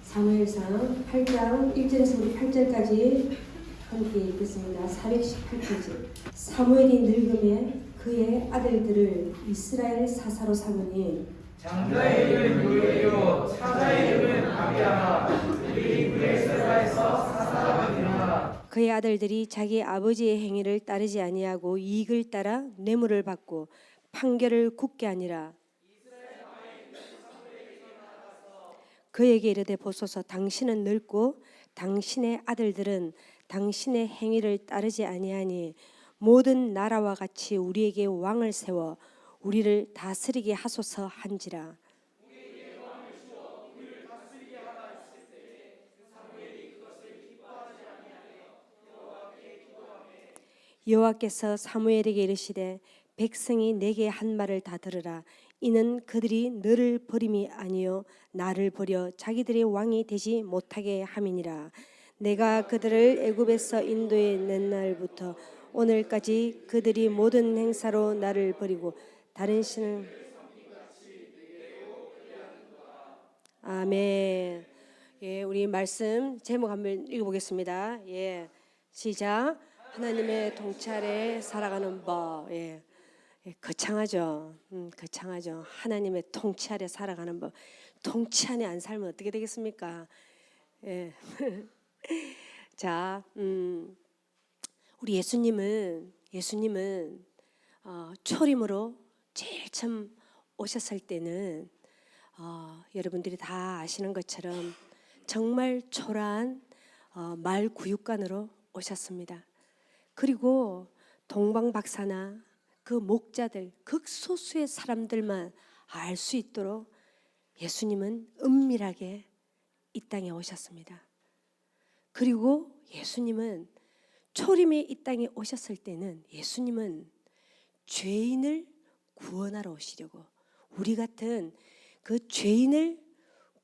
사무엘상 8장 1절에서 우리 8절까지 함께 읽겠습니다. 418페이지. 사무엘이 늙음에 그의 아들들을 이스라엘 사사로 삼으니 장자의 이름은 요엘이요 차자의 이름은 아비야라. 그들이 그의 세사에서 사사가 되리라. 그의 아들들이 자기 아버지의 행위를 따르지 아니하고 이익을 따라 뇌물을 받고 판결을 굽게 하니라. 그에게 이르되 보소서, 당신은 늙고 당신의 아들들은 당신의 행위를 따르지 아니하니 모든 나라와 같이 우리에게 왕을 세워 우리를 다스리게 하소서 한지라. 여호와께서 사무엘에게 이르시되 백성이 내게 한 말을 다 들으라. 이는 그들이 너를 버림이 아니요 나를 버려 자기들의 왕이 되지 못하게 함이니라. 내가 그들을 애굽에서 인도해 낸 날부터 오늘까지 그들이 모든 행사로 나를 버리고 다른 신을 아멘. 예, 우리 말씀 제목 한번 읽어보겠습니다. 예, 시작. 하나님의 통찰에 살아가는 법. 예, 거창하죠. 거창하죠. 하나님의 통치 아래 살아가는 법. 통치 안에 안 살면 어떻게 되겠습니까? 예. 자, 우리 예수님은 초림으로 제일 처음 오셨을 때는 여러분들이 다 아시는 것처럼 정말 초라한 말 구육관으로 오셨습니다. 그리고 동방박사나 그 목자들, 극소수의 사람들만 알 수 있도록 예수님은 은밀하게 이 땅에 오셨습니다. 그리고 예수님은 초림에 이 땅에 오셨을 때는 예수님은 죄인을 구원하러 오시려고, 우리 같은 그 죄인을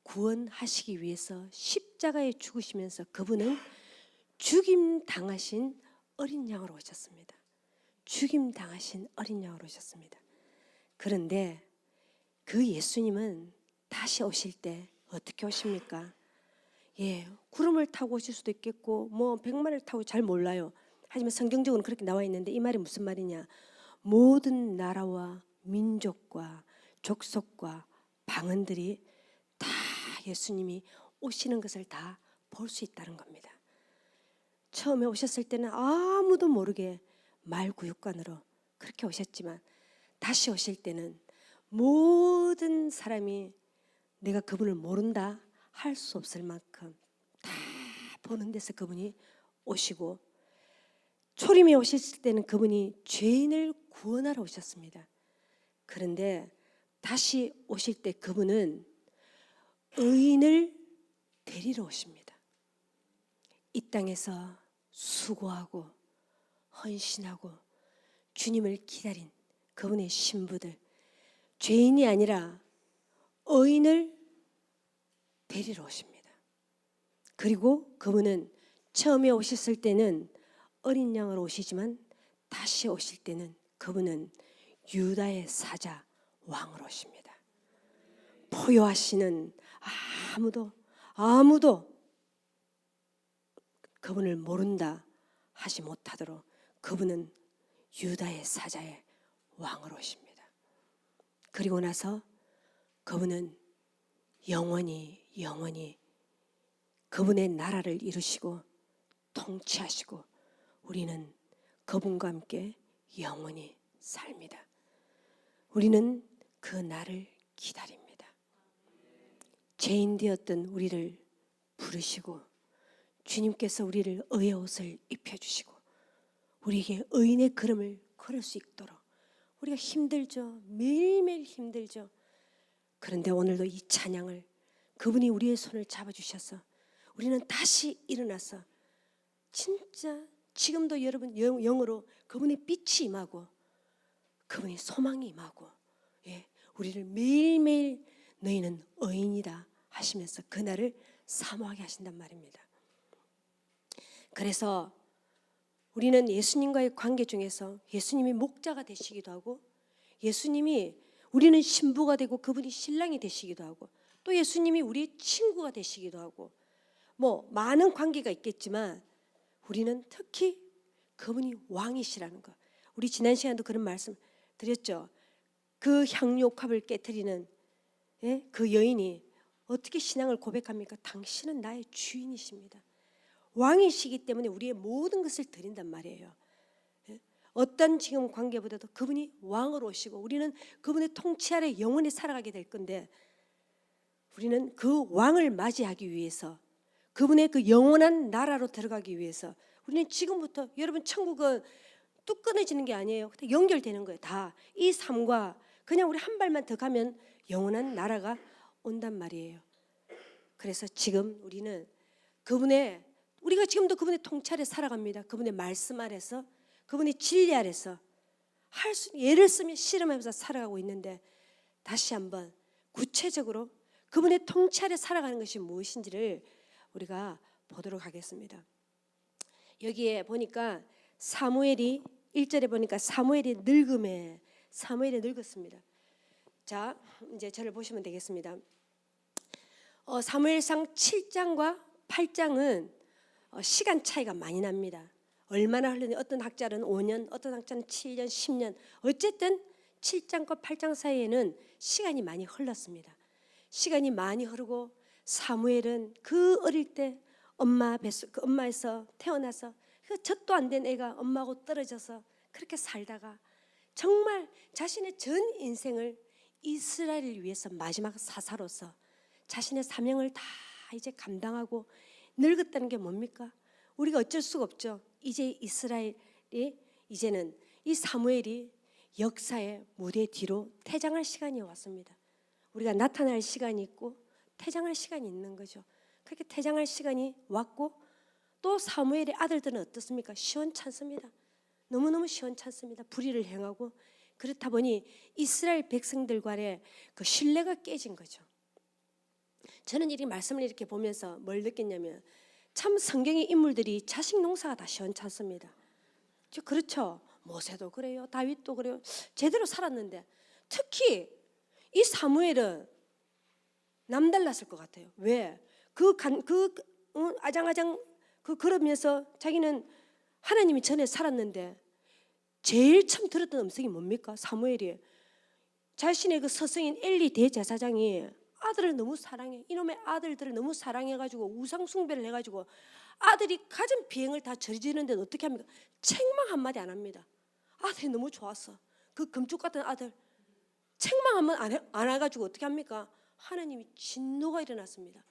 구원하시기 위해서 십자가에 죽으시면서 그분은 죽임 당하신 어린 양으로 오셨습니다. 죽임 당하신 어린 양으로 오셨습니다. 그런데 그 예수님은 다시 오실 때 어떻게 오십니까? 예, 구름을 타고 오실 수도 있겠고 뭐 백마를 타고 잘 몰라요. 하지만 성경적으로는 그렇게 나와 있는데 이 말이 무슨 말이냐? 모든 나라와 민족과 족속과 방언들이 다 예수님이 오시는 것을 다 볼 수 있다는 겁니다. 처음에 오셨을 때는 아무도 모르게 말구육관으로 그렇게 오셨지만 다시 오실 때는 모든 사람이 내가 그분을 모른다 할 수 없을 만큼 다 보는 데서 그분이 오시고, 초림에 오셨을 때는 그분이 죄인을 구원하러 오셨습니다. 그런데 다시 오실 때 그분은 의인을 데리러 오십니다. 이 땅에서 수고하고 헌신하고 주님을 기다린 그분의 신부들, 죄인이 아니라 의인을 데리러 오십니다. 그리고 그분은 처음에 오셨을 때는 어린 양으로 오시지만 다시 오실 때는 그분은 유다의 사자 왕으로 오십니다. 포효하시는 아무도 그분을 모른다 하지 못하도록 그분은 유다의 사자의 왕으로 오십니다. 그리고 나서 그분은 영원히 그분의 나라를 이루시고 통치하시고 우리는 그분과 함께 영원히 삽니다. 우리는 그 날을 기다립니다. 죄인 되었던 우리를 부르시고 주님께서 우리를 의의 옷을 입혀주시고 우리에게 의인의 걸음을 걸을 수 있도록, 우리가 힘들죠. 매일매일 힘들죠. 그런데 오늘도 이 찬양을 그분이 우리의 손을 잡아주셔서 우리는 다시 일어나서 진짜 지금도 여러분 영으로 그분의 빛이 임하고 그분의 소망이 임하고, 예, 우리를 매일매일 너희는 의인이다 하시면서 그날을 사모하게 하신단 말입니다. 그래서 우리는 예수님과의 관계 중에서 예수님이 목자가 되시기도 하고, 예수님이 우리는 신부가 되고 그분이 신랑이 되시기도 하고, 또 예수님이 우리 친구가 되시기도 하고 뭐 많은 관계가 있겠지만 우리는 특히 그분이 왕이시라는 거. 우리 지난 시간도 그런 말씀 드렸죠. 그 향료컵을 깨트리는 그 여인이 어떻게 신앙을 고백합니까? 당신은 나의 주인이십니다. 왕이시기 때문에 우리의 모든 것을 드린단 말이에요. 어떤 지금 관계보다도 그분이 왕으로 오시고 우리는 그분의 통치 아래 영원히 살아가게 될 건데 우리는 그 왕을 맞이하기 위해서 그분의 그 영원한 나라로 들어가기 위해서 우리는 지금부터 여러분 천국은 뚝 끊어지는 게 아니에요. 연결되는 거예요. 다 이 삶과 그냥 우리 한 발만 더 가면 영원한 나라가 온단 말이에요. 그래서 지금 우리는 우리가 지금도 그분의 통치 아래 살아갑니다. 그분의 말씀 아래서 그분의 진리 아래서 예를 쓰면 씨름하면서 살아가고 있는데 다시 한번 구체적으로 그분의 통치 아래 살아가는 것이 무엇인지를 우리가 보도록 하겠습니다. 여기에 보니까 사무엘이 1절에 보니까 사무엘이 늙었습니다. 자, 이제 저를 보시면 되겠습니다. 사무엘상 7장과 8장은 시간 차이가 많이 납니다. 얼마나 흘렀는지 어떤 학자는 5년, 어떤 학자는 7년, 10년. 어쨌든 7장과 8장 사이에는 시간이 많이 흘렀습니다. 시간이 많이 흐르고 사무엘은 그 어릴 때 엄마에서 태어나서 그 젖도 안 된 애가 엄마하고 떨어져서 그렇게 살다가 정말 자신의 전 인생을 이스라엘을 위해서 마지막 사사로서 자신의 사명을 다 이제 감당하고 늙었다는 게 뭡니까? 우리가 어쩔 수가 없죠. 이제 이스라엘이 이제는 이 사무엘이 역사의 무대 뒤로 퇴장할 시간이 왔습니다. 우리가 나타날 시간이 있고 퇴장할 시간이 있는 거죠. 그렇게 퇴장할 시간이 왔고 또 사무엘의 아들들은 어떻습니까? 시원찮습니다. 너무너무 시원찮습니다. 불의를 행하고 그렇다 보니 이스라엘 백성들과의 그 신뢰가 깨진 거죠. 저는 이 말씀을 이렇게 보면서 뭘 느꼈냐면 참 성경의 인물들이 자식 농사가 다 시원찮습니다. 그렇죠. 모세도 그래요. 다윗도 그래요. 제대로 살았는데 특히 이 사무엘은 남달랐을 것 같아요. 왜? 아장아장 그러면서 자기는 하나님이 전에 살았는데 제일 처음 들었던 음성이 뭡니까? 사무엘이 자신의 그 서성인 엘리 대제사장이 아들을 너무 사랑해. 이놈의 아들들을 너무 사랑해가지고 우상 숭배를 해가지고 아들이 가진 비행을 다 저지르는데 어떻게 합니까? 책망 한마디 안 합니다. 아들이 너무 좋았어. 그 금쪽 같은 아들 책망 한번 안 해가지고 어떻게 합니까? 하나님이 진노가 일어났습니다.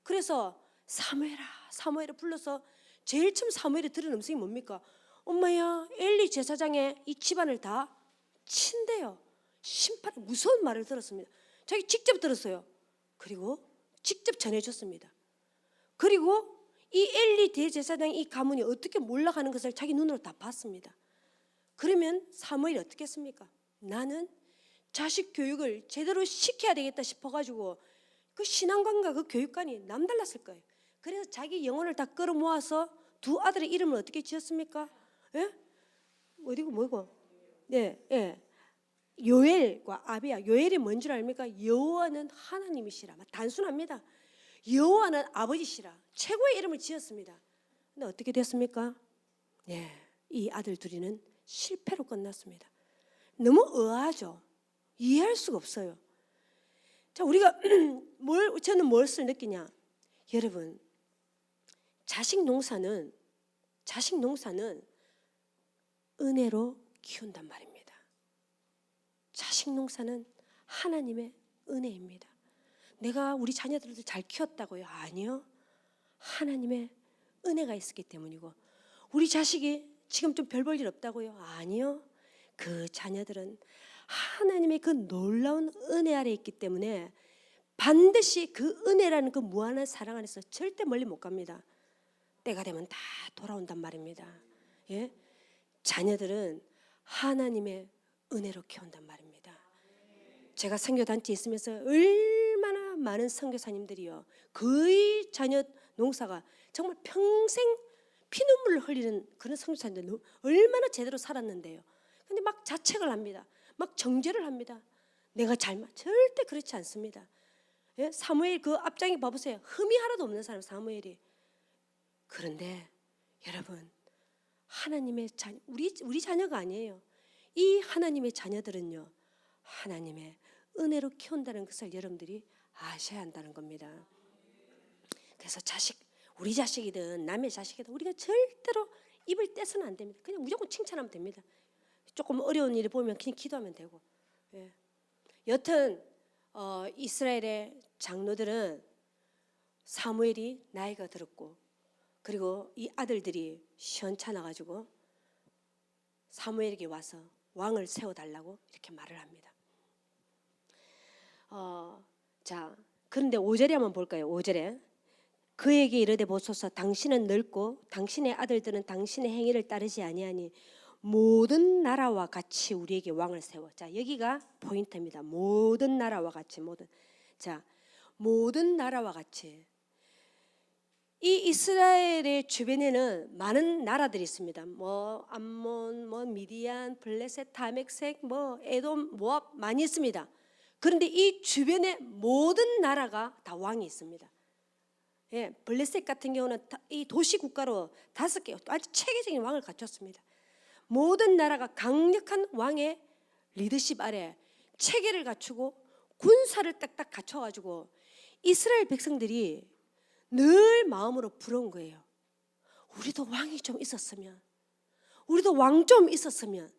그래서 사무엘을 불러서 제일 처음 사무엘이 들은 음성이 뭡니까? 엄마야, 엘리 제사장의 이 집안을 다 친대요. 심판의 무서운 말을 들었습니다. 자기 직접 들었어요. 그리고 직접 전해줬습니다. 그리고 이 엘리 대제사장 이 가문이 어떻게 몰락하는 것을 자기 눈으로 다 봤습니다. 그러면 사무엘이 어떻게 했습니까? 나는 자식 교육을 제대로 시켜야 되겠다 싶어가지고 그 신앙관과 그 교육관이 남달랐을 거예요. 그래서 자기 영혼을 다 끌어모아서 두 아들의 이름을 어떻게 지었습니까? 예? 어디고 뭐고? 네, 예. 요엘과 아비야. 요엘이 뭔 줄 압니까? 여호와는 하나님이시라. 단순합니다. 여호와는 아버지시라. 최고의 이름을 지었습니다. 근데 어떻게 됐습니까? 네, 이 아들 둘이는 실패로 끝났습니다. 너무 의아하죠. 이해할 수가 없어요. 자, 우리가 저는 무엇을 느끼냐? 여러분, 자식 농사는 은혜로 키운단 말입니다. 자식 농사는 하나님의 은혜입니다. 내가 우리 자녀들을 잘 키웠다고요? 아니요. 하나님의 은혜가 있었기 때문이고, 우리 자식이 지금 좀 별 볼 일 없다고요? 아니요. 그 자녀들은 하나님의 그 놀라운 은혜 아래 있기 때문에 반드시 그 은혜라는 그 무한한 사랑 안에서 절대 멀리 못 갑니다. 때가 되면 다 돌아온단 말입니다. 예? 자녀들은 하나님의 은혜로 키운단 말입니다. 제가 선교단체에 있으면서 얼마나 많은 선교사님들이요, 거의 자녀 농사가 정말 평생 피눈물을 흘리는 그런 선교사님들 얼마나 제대로 살았는데요. 근데 막 자책을 합니다. 막 정죄를 합니다. 내가 절대 그렇지 않습니다. 예? 사무엘 그 앞장에 봐보세요. 흠이 하나도 없는 사람 사무엘이. 그런데 여러분, 하나님의 자녀, 우리 자녀가 아니에요. 이 하나님의 자녀들은요, 하나님의 은혜로 키운다는 것을 여러분들이 아셔야 한다는 겁니다. 그래서 우리 자식이든 남의 자식이든 우리가 절대로 입을 떼서는 안 됩니다. 그냥 무조건 칭찬하면 됩니다. 조금 어려운 일을 보면 그냥 기도하면 되고. 예. 여튼 이스라엘의 장로들은 사무엘이 나이가 들었고, 그리고 이 아들들이 시원찮아가지고 사무엘에게 와서 왕을 세워달라고 이렇게 말을 합니다. 자, 그런데 5절에 한번 볼까요? 5절에 그에게 이르되 보소서, 당신은 늙고 당신의 아들들은 당신의 행위를 따르지 아니하니 모든 나라와 같이 우리에게 왕을 세워. 자, 여기가 포인트입니다. 모든 나라와 같이. 모든 나라와 같이. 이 이스라엘의 주변에는 많은 나라들이 있습니다. 암몬, 미디안, 블레셋, 다멕색, 에돔, 모압 많이 있습니다. 그런데 이 주변에 모든 나라가 다 왕이 있습니다. 예, 블레셋 같은 경우는 이 도시 국가로 5개 아주 체계적인 왕을 갖췄습니다. 모든 나라가 강력한 왕의 리더십 아래 체계를 갖추고 군사를 딱딱 갖춰가지고 이스라엘 백성들이 늘 마음으로 부러운 거예요. 우리도 왕이 좀 있었으면, 우리도 왕 좀 있었으면.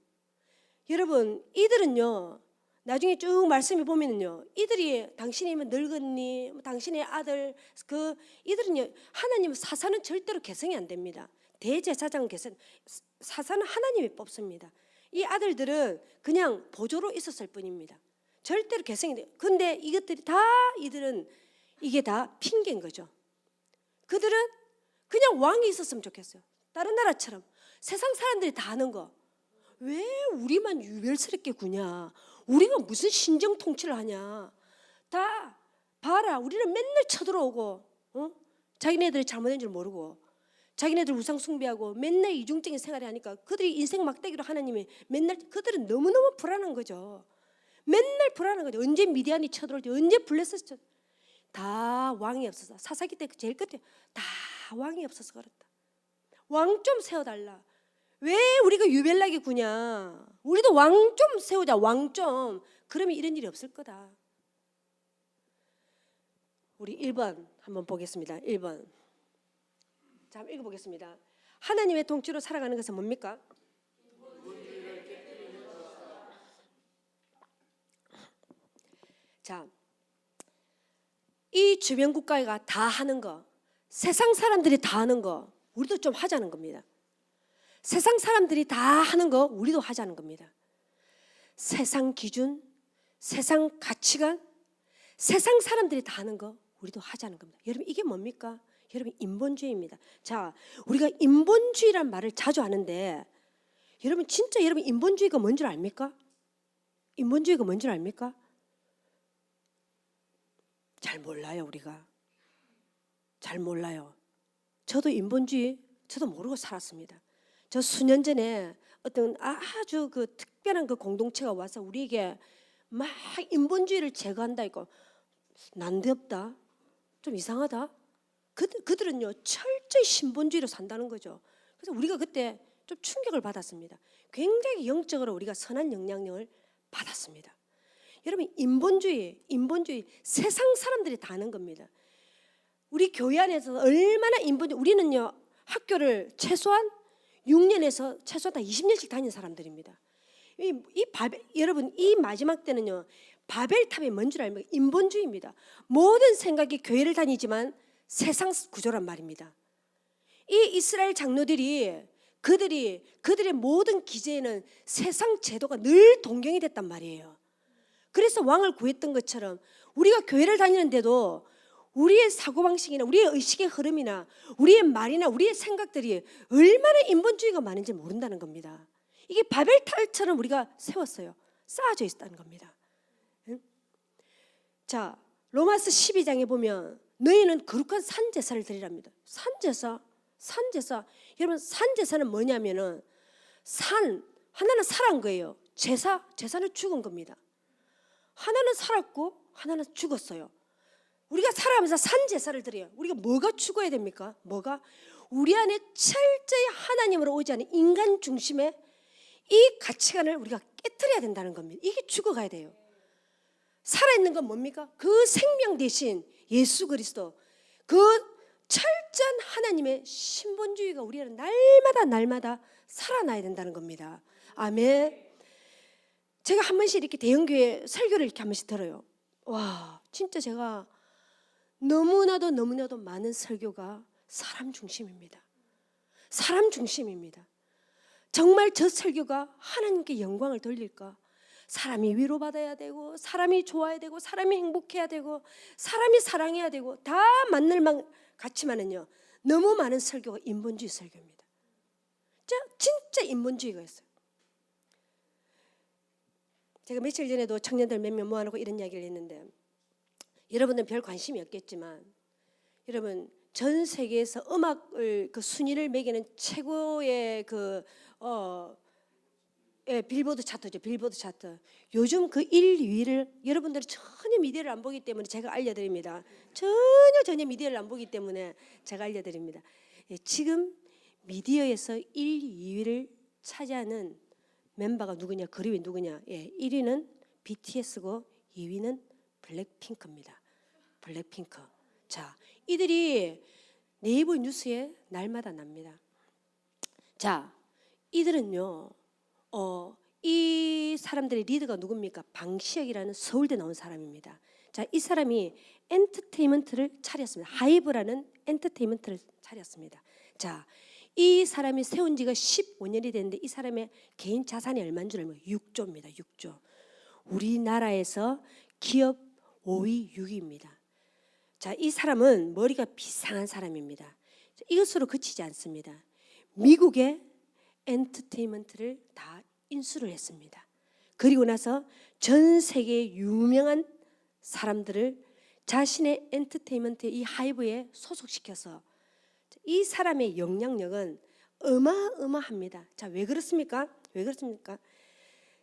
여러분, 이들은요, 나중에 쭉 말씀해 보면요, 이들이 당신이면 늙었니, 당신의 아들, 이들은요, 하나님 사사는 절대로 개성이 안 됩니다. 대제사장 개성, 사사는 하나님이 뽑습니다. 이 아들들은 그냥 보조로 있었을 뿐입니다. 절대로 개성이 돼요. 근데 이들은 이게 다 핑계인 거죠. 그들은 그냥 왕이 있었으면 좋겠어요. 다른 나라처럼 세상 사람들이 다 하는 거 왜 우리만 유별스럽게 구냐? 우리가 무슨 신정 통치를 하냐? 다 봐라, 우리는 맨날 쳐들어오고, 자기네들이 잘못된 줄 모르고, 자기네들 우상 숭배하고 맨날 이중적인 생활을 하니까 그들이 인생 막대기로 하나님이 맨날, 그들은 너무너무 불안한 거죠. 맨날 불안한 거죠. 언제 미디안이 쳐들어올지, 언제 블레셋이 다 왕이 없어서, 사사기 때 제일 끝에 다 왕이 없어서 그렇다. 왕 좀 세워달라. 왜 우리가 유별나게 구냐? 우리도 왕 좀 세우자. 왕 좀. 그러면 이런 일이 없을 거다. 우리 1번 한번 보겠습니다. 1번. 자, 한번 읽어보겠습니다. 하나님의 통치로 살아가는 것은 뭡니까? 자, 이 주변 국가가 다 하는 거, 세상 사람들이 다 하는 거 우리도 좀 하자는 겁니다. 세상 사람들이 다 하는 거 우리도 하자는 겁니다. 세상 기준, 세상 가치관, 세상 사람들이 다 하는 거 우리도 하자는 겁니다. 여러분, 이게 뭡니까? 여러분, 인본주의입니다. 자, 우리가 인본주의란 말을 자주 하는데, 여러분 진짜 여러분 인본주의가 뭔 줄 압니까? 인본주의가 뭔 줄 압니까? 잘 몰라요. 우리가 잘 몰라요. 저도 인본주의 저도 모르고 살았습니다. 저 수년 전에 어떤 아주 특별한 공동체가 와서 우리에게 막 인본주의를 제거한다 이거 난데없다, 좀 이상하다. 그들은요 철저히 신본주의로 산다는 거죠. 그래서 우리가 그때 좀 충격을 받았습니다. 굉장히 영적으로 우리가 선한 영향력을 받았습니다. 여러분, 인본주의 세상 사람들이 다 하는 겁니다. 우리 교회 안에서 얼마나 우리는요 학교를 최소한 6년에서 최소한 다 20년씩 다닌 사람들입니다. 여러분, 이 마지막 때는요 바벨탑이 뭔 줄 알면 인본주의입니다. 모든 생각이 교회를 다니지만 세상 구조란 말입니다. 이 이스라엘 장로들이 그들의 모든 기제에는 세상 제도가 늘 동경이 됐단 말이에요. 그래서 왕을 구했던 것처럼 우리가 교회를 다니는데도 우리의 사고방식이나 우리의 의식의 흐름이나 우리의 말이나 우리의 생각들이 얼마나 인본주의가 많은지 모른다는 겁니다. 이게 바벨탑처럼 우리가 세웠어요. 쌓아져 있다는 겁니다. 자, 로마서 12장에 보면 너희는 거룩한 산제사를 드리랍니다. 산제사. 여러분, 산제사는 뭐냐면은 하나는 살아난 거예요. 제사는 죽은 겁니다. 하나는 살았고 하나는 죽었어요. 우리가 살아가면서 산제사를 드려요. 우리가 뭐가 죽어야 됩니까? 뭐가? 우리 안에 철저히 하나님으로 오지 않은 인간 중심의 이 가치관을 우리가 깨트려야 된다는 겁니다. 이게 죽어가야 돼요. 살아있는 건 뭡니까? 그 생명 대신 예수 그리스도, 그 철저한 하나님의 신본주의가 우리 안에 날마다 살아나야 된다는 겁니다. 아멘. 제가 한 번씩 이렇게 대형교회 설교를 이렇게 한 번씩 들어요. 와, 진짜 제가 너무나도 많은 설교가 사람 중심입니다. 사람 중심입니다. 정말 저 설교가 하나님께 영광을 돌릴까? 사람이 위로받아야 되고, 사람이 좋아야 되고, 사람이 행복해야 되고, 사람이 사랑해야 되고, 다 맞는 만 같지만은요, 너무 많은 설교가 인본주의 설교입니다. 진짜 인본주의가 있어요. 제가 며칠 전에도 청년들 몇 명 모아놓고 이런 이야기를 했는데, 여러분들은 별 관심이 없겠지만, 여러분 전 세계에서 음악을 그 순위를 매기는 최고의 빌보드 차트죠. 빌보드 차트. 요즘 그 1, 2위를 여러분들이 전혀 미디어를 안 보기 때문에 제가 알려드립니다. 전혀 미디어를 안 보기 때문에 제가 알려드립니다. 지금 미디어에서 1, 2위를 차지하는 멤버가 누구냐? 그룹이 누구냐? 1위는 BTS고 2위는 블랙핑크입니다. 블랙핑크. 자, 이들이 네이버 뉴스에 날마다 납니다. 자, 이들은요, 이 사람들의 리더가 누굽니까? 방시혁이라는 서울대 나온 사람입니다. 자, 이 사람이 엔터테인먼트를 차렸습니다. 하이브라는 엔터테인먼트를 차렸습니다. 자, 이 사람이 세운 지가 15년이 됐는데 이 사람의 개인 자산이 얼마인 줄 알면 6조입니다. 6조. 우리나라에서 기업 5위 6위입니다. 자, 이 사람은 머리가 비상한 사람입니다. 이것으로 그치지 않습니다. 미국의 엔터테인먼트를 다 인수를 했습니다. 그리고 나서 전 세계 유명한 사람들을 자신의 엔터테인먼트 이 하이브에 소속시켜서 이 사람의 영향력은 어마어마합니다. 자, 왜 그렇습니까? 왜 그렇습니까?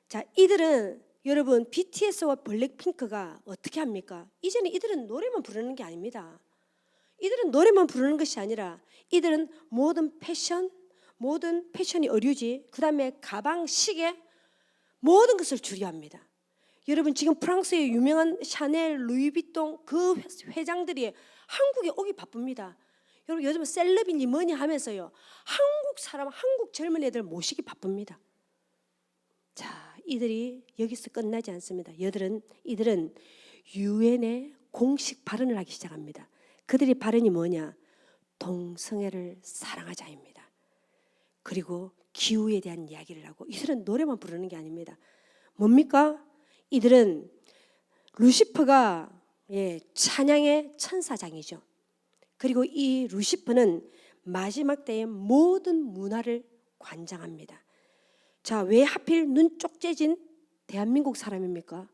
자, 이들은 여러분 BTS와 블랙핑크가 어떻게 합니까? 이제는 이들은 노래만 부르는 게 아닙니다. 이들은 노래만 부르는 것이 아니라 이들은 모든 패션이 의류지, 그 다음에 가방, 시계 모든 것을 주류합니다. 여러분 지금 프랑스의 유명한 샤넬, 루이비통 그 회장들이 한국에 오기 바쁩니다. 여러분 요즘 셀럽이니 뭐니 하면서요, 한국 사람, 한국 젊은 애들 모시기 바쁩니다. 자, 이들이 여기서 끝나지 않습니다. 이들은 유엔에 공식 발언을 하기 시작합니다. 그들의 발언이 뭐냐? 동성애를 사랑하자입니다. 그리고 기후에 대한 이야기를 하고, 이들은 노래만 부르는 게 아닙니다. 뭡니까? 이들은 루시퍼가 찬양의 천사장이죠. 그리고 이 루시퍼는 마지막 때의 모든 문화를 관장합니다. 자, 왜 하필 눈 쪽째진 대한민국 사람입니까?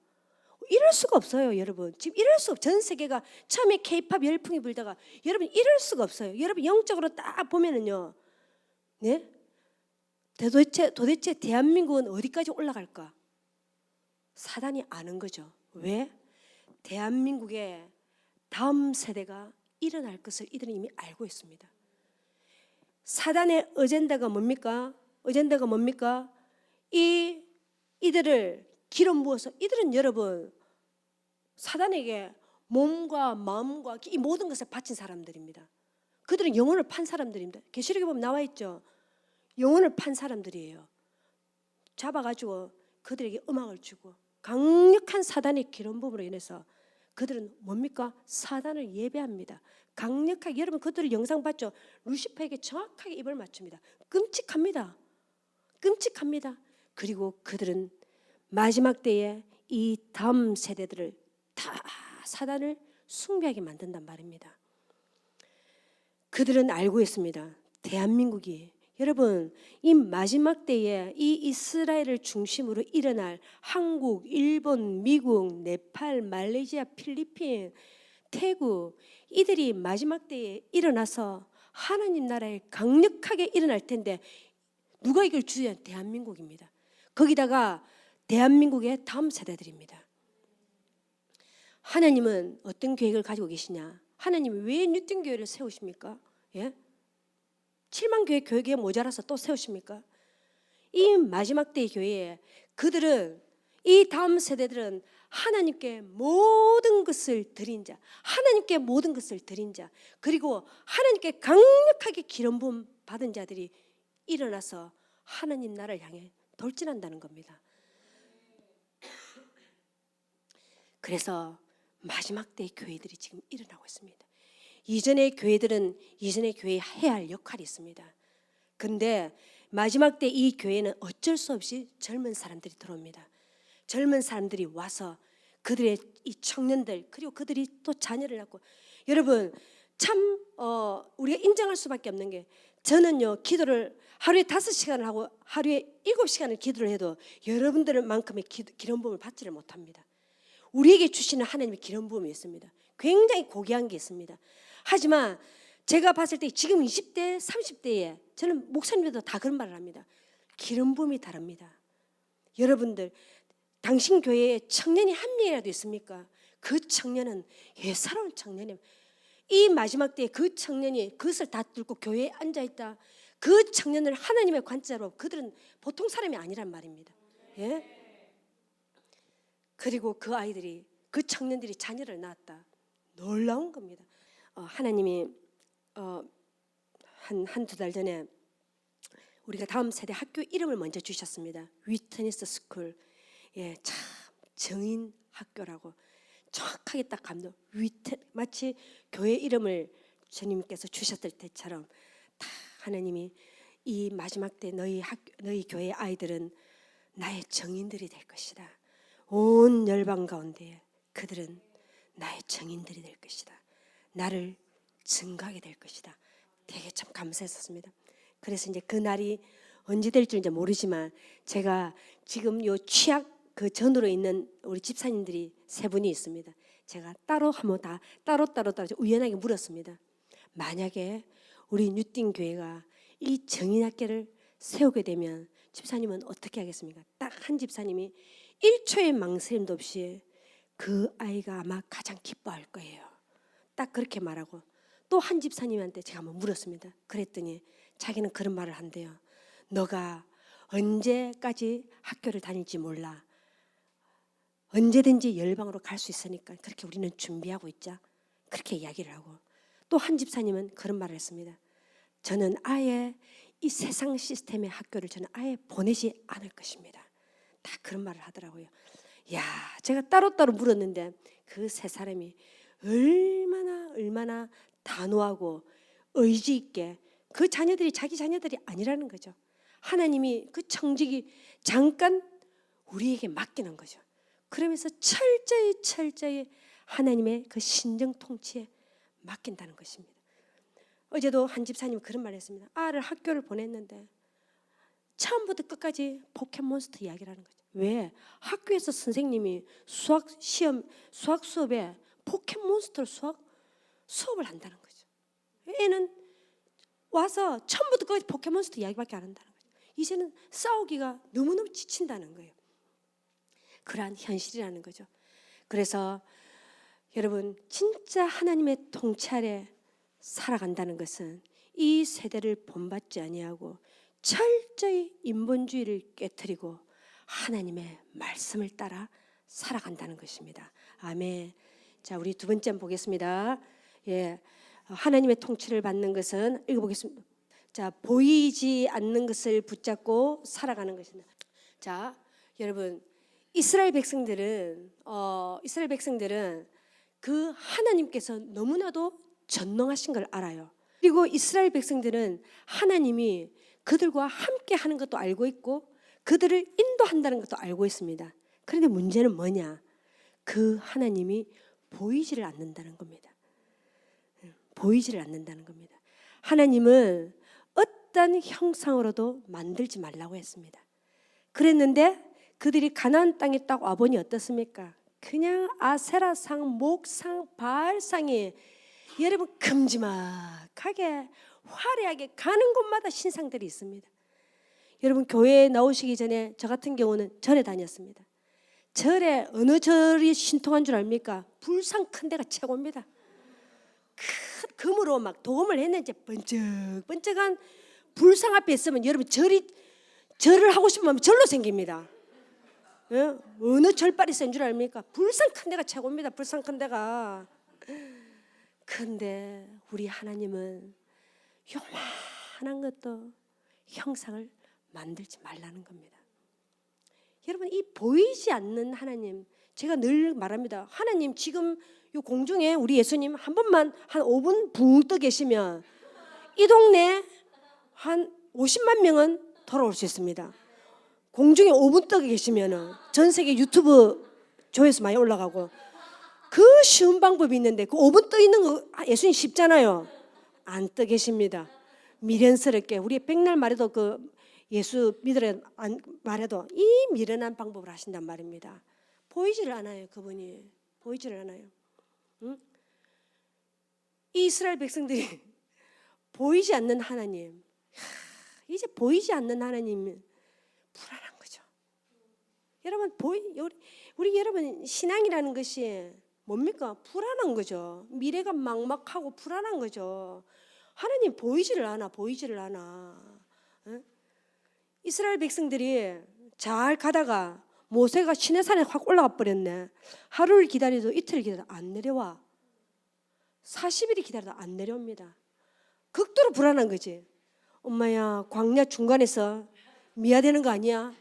이럴 수가 없어요, 여러분. 지금 이럴 수 없어요. 전 세계가 처음에 K-팝 열풍이 불다가 여러분 이럴 수가 없어요. 여러분 영적으로 딱 보면은요, 네? 도대체 대한민국은 어디까지 올라갈까? 사단이 아는 거죠. 왜? 대한민국의 다음 세대가 일어날 것을 이들은 이미 알고 있습니다. 사단의 어젠다가 뭡니까? 이들을 기름 부어서, 이들은 여러분 사단에게 몸과 마음과 이 모든 것을 바친 사람들입니다. 그들은 영혼을 판 사람들입니다. 계시록에 보면 나와 있죠. 영혼을 판 사람들이에요. 잡아가지고 그들에게 음악을 주고 강력한 사단의 기름 부음으로 인해서 그들은 뭡니까? 사단을 예배합니다. 강력하게. 여러분 그들의 영상 봤죠? 루시퍼에게 정확하게 입을 맞춥니다. 끔찍합니다. 그리고 그들은 마지막 때에 이 다음 세대들을 다 사단을 숭배하게 만든단 말입니다. 그들은 알고 있습니다. 대한민국이, 여러분 이 마지막 때에 이 이스라엘을 중심으로 일어날 한국, 일본, 미국, 네팔, 말레이시아, 필리핀, 태국, 이들이 마지막 때에 일어나서 하나님 나라에 강력하게 일어날 텐데 누가 이걸 주냐? 대한민국입니다. 거기다가 대한민국의 다음 세대들입니다. 하나님은 어떤 계획을 가지고 계시냐? 하나님이 왜 뉴튼 교회를 세우십니까? 예? 7만 교회 교회에 모자라서 또 세우십니까? 이 마지막 때의 교회에 그들은, 이 다음 세대들은 하나님께 모든 것을 드린 자, 하나님께 모든 것을 드린 자, 그리고 하나님께 강력하게 기름 부음 받은 자들이 일어나서 하나님 나라를 향해 돌진한다는 겁니다. 그래서 마지막 때의 교회들이 지금 일어나고 있습니다. 이전의 교회들은 이전의 교회에 해야 할 역할이 있습니다. 근데 마지막 때 이 교회는 어쩔 수 없이 젊은 사람들이 들어옵니다. 젊은 사람들이 와서 그들의 이 청년들, 그리고 그들이 또 자녀를 낳고, 여러분 참 우리가 인정할 수밖에 없는 게, 저는요 기도를 하루에 5시간을 하고 하루에 7시간을 기도를 해도 여러분들만큼의 기름 부음을 받지를 못합니다. 우리에게 주시는 하나님의 기름 부음이 있습니다. 굉장히 고귀한 게 있습니다. 하지만 제가 봤을 때 지금 20대, 30대에 저는 목사님들도 다 그런 말을 합니다. 기름 부음이 다릅니다. 여러분들, 당신 교회에 청년이 한 명이라도 있습니까? 그 청년은 예사로운 청년이에요. 이 마지막 때에 그 청년이 그것을 다 뚫고 교회에 앉아있다. 그 청년을 하나님의 관점으로, 그들은 보통 사람이 아니란 말입니다. 예? 그리고 그 아이들이, 그 청년들이 자녀를 낳았다. 놀라운 겁니다. 하나님이 한두 달 전에 우리가 다음 세대 학교 이름을 먼저 주셨습니다. 위트니스 스쿨. 예, 참 정인 학교라고 정확하게 딱 감동. 마치 교회 이름을 주님께서 주셨을 때처럼 다 하나님이 이 마지막 때 너희 교회 아이들은 나의 정인들이 될 것이다. 온 열방 가운데 그들은 나의 정인들이 될 것이다. 나를 증거하게 될 것이다. 되게 참 감사했었습니다. 그래서 이제 그 날이 언제 될 줄 이제 모르지만, 제가 지금 요 취약 그 전으로 있는 우리 집사님들이 3분이 있습니다. 제가 따로 한번 다 따로 우연하게 물었습니다. 만약에 우리 뉴팅 교회가 이 정인학교를 세우게 되면 집사님은 어떻게 하겠습니까? 딱 한 집사님이 1초의 망설임도 없이 그 아이가 아마 가장 기뻐할 거예요. 딱 그렇게 말하고, 또 한 집사님한테 제가 한번 물었습니다. 그랬더니 자기는 그런 말을 한대요. 너가 언제까지 학교를 다닐지 몰라. 언제든지 열방으로 갈 수 있으니까 그렇게 우리는 준비하고 있자. 그렇게 이야기를 하고, 또 한 집사님은 그런 말을 했습니다. 저는 아예 이 세상 시스템의 학교를 저는 아예 보내지 않을 것입니다. 다 그런 말을 하더라고요. 야, 제가 따로따로 물었는데 그 3사람이 얼마나 단호하고 의지 있게, 그 자녀들이 자기 자녀들이 아니라는 거죠. 하나님이 그 청직이 잠깐 우리에게 맡기는 거죠. 그러면서 철저히 하나님의 그 신정 통치에 맡긴다는 것입니다. 어제도 한 집사님이 그런 말을 했습니다. 아를 학교를 보냈는데 처음부터 끝까지 포켓몬스터 이야기를 하는 거죠. 왜? 학교에서 선생님이 수학 수업에 포켓몬스터 수업을 한다는 거죠. 애는 와서 처음부터 끝까지 포켓몬스터 이야기밖에 안 한다는 거죠. 이제는 싸우기가 너무너무 지친다는 거예요. 그러한 현실이라는 거죠. 그래서 여러분, 진짜 하나님의 통치 아래 살아간다는 것은 이 세대를 본받지 아니하고 철저히 인본주의를 깨트리고 하나님의 말씀을 따라 살아간다는 것입니다. 아멘. 자, 우리 두 번째 보겠습니다. 예, 하나님의 통치를 받는 것은, 읽어보겠습니다. 자, 보이지 않는 것을 붙잡고 살아가는 것입니다. 자, 여러분, 이스라엘 백성들은 그 하나님께서 너무나도 전능하신 걸 알아요. 그리고 이스라엘 백성들은 하나님이 그들과 함께 하는 것도 알고 있고 그들을 인도한다는 것도 알고 있습니다. 그런데 문제는 뭐냐? 그 하나님이 보이지를 않는다는 겁니다. 보이지를 않는다는 겁니다. 하나님은 어떤 형상으로도 만들지 말라고 했습니다. 그랬는데 그들이 가나안 땅에 딱 와보니 어떻습니까? 그냥 아세라상, 목상, 바알상이 여러분 큼지막하게 화려하게 가는 곳마다 신상들이 있습니다. 여러분 교회에 나오시기 전에 저 같은 경우는 절에 다녔습니다. 절에 어느 절이 신통한 줄 압니까? 불상 큰 데가 최고입니다. 큰 금으로 막 도금을 했는지 번쩍번쩍한 불상 앞에 있으면 여러분 절을 하고 싶으면 절로 생깁니다. 예? 어느 절발이 센 줄 압니까? 불상 큰 데가 최고입니다. 불상 큰 데가. 근데 우리 하나님은 요만한 것도 형상을 만들지 말라는 겁니다. 여러분, 이 보이지 않는 하나님, 제가 늘 말합니다. 하나님 지금 이 공중에 우리 예수님 한 번만 한 5분 붕 떠 계시면 이 동네 한 50만 명은 돌아올 수 있습니다. 공중에 5분 떠 계시면 전 세계 유튜브 조회수 많이 올라가고, 그 쉬운 방법이 있는데 그 5분 떠 있는 거 예수님 쉽잖아요. 안 떠 계십니다. 미련스럽게 우리 백날 말해도 그 예수 믿으라 말해도 이 미련한 방법을 하신단 말입니다. 보이지를 않아요. 그분이 보이지를 않아요. 응? 이 이스라엘 백성들이 보이지 않는 하나님, 이제 보이지 않는 하나님 불안한 거죠. 여러분 우리 여러분 신앙이라는 것이 뭡니까? 불안한 거죠. 미래가 막막하고 불안한 거죠. 하나님 보이지를 않아. 응? 이스라엘 백성들이 잘 가다가 모세가 시내산에 확 올라가 버렸네. 하루를 기다려도 이틀을 기다려도 안 내려와. 40일이 기다려도 안 내려옵니다. 극도로 불안한 거지. 엄마야, 광야 중간에서 미아되는 거 아니야?